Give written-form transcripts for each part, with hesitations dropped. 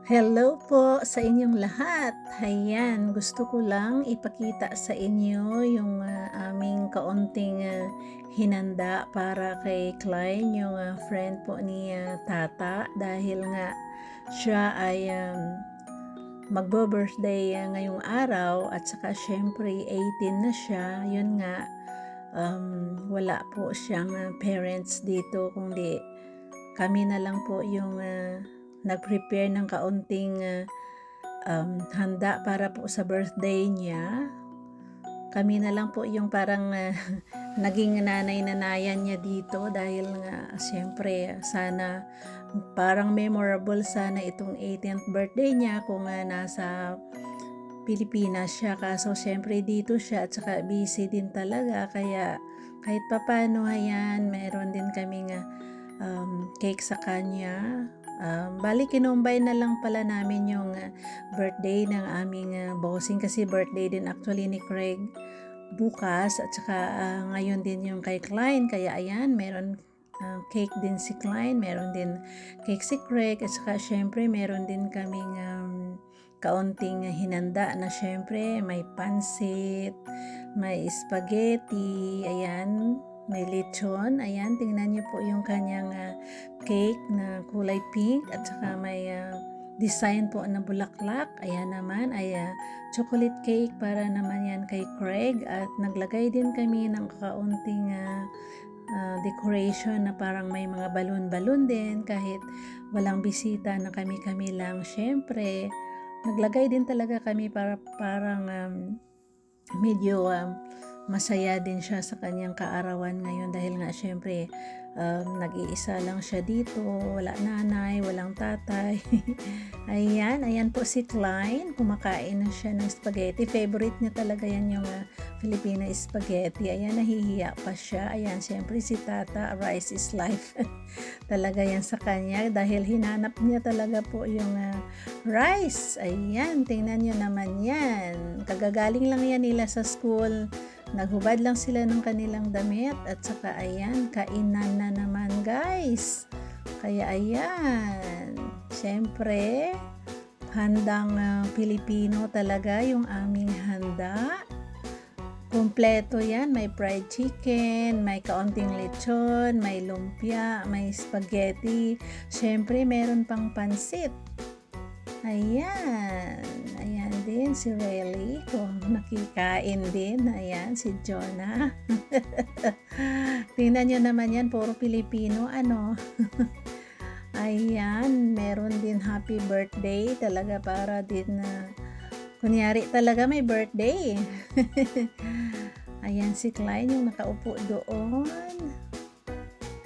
Hello po sa inyong lahat. Hayan, gusto ko lang ipakita sa inyo yung aming kaunting hinanda para kay Klein, yung friend po ni Tata, dahil nga siya ay magbo-birthday ngayong araw at saka syempre 18 na siya. Yun nga, wala po siyang parents dito kundi kami na lang po yung nag-prepare ng kaunting handa para po sa birthday niya. Kami na lang po yung parang naging nanay-nanayan niya dito dahil nga siyempre sana parang memorable sana itong 18th birthday niya kung nasa Pilipinas siya, kaso siyempre dito siya at saka busy din talaga, kaya kahit papano ayan meron din kaming cake sa kanya. Bali kinumbay na lang pala namin yung birthday ng aming bossing, kasi birthday din actually ni Craig bukas at saka ngayon din yung kay Klein, kaya ayan meron cake din si Klein, meron din cake si Craig, at saka syempre meron din kaming kaunting hinanda na syempre may pansit, may spaghetti, ayan, may lechon. Ayan, tingnan niyo po yung kanyang cake na kulay pink at saka may design po na bulaklak. Ayan naman ay chocolate cake para naman yan kay Craig, at naglagay din kami ng kaunting decoration na parang may mga balon-balon din kahit walang bisita na kami-kami lang. Syempre, naglagay din talaga kami para parang medyo masaya din siya sa kanyang kaarawan ngayon, dahil nga syempre nag-iisa lang siya dito, wala nanay, walang tatay. ayan po si Klein, kumakain na siya ng spaghetti, favorite niya talaga yan, yung Filipino spaghetti. Ayan, nahihiya pa siya. Ayan, syempre si Tata, rice is life. Talaga yan sa kanya dahil hinanap niya talaga po yung rice. Ayan, tingnan nyo naman yan. Kagagaling lang yan nila sa school. Naghubad lang sila ng kanilang damit at saka ayan, kainan na naman guys. Kaya ayan, syempre, handang Pilipino talaga yung aming handa. Kumpleto yan, may fried chicken, may kaunting lechon, may lumpia, may spaghetti, syempre meron pang pansit. Ayan, ayan din si Relly kung nakikain din. Ayan, si Jonah. Tingnan nyo naman yan, puro Pilipino, ano. Ayan, meron din happy birthday talaga para din na kunyari talaga may birthday. Ayan si Klein yung nakaupo doon.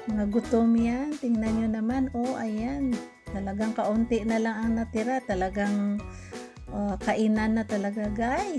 Mga gutom yan. Tingnan nyo naman. Oh, ayan. Talagang kaunti na lang ang natira. Talagang kainan na talaga guys.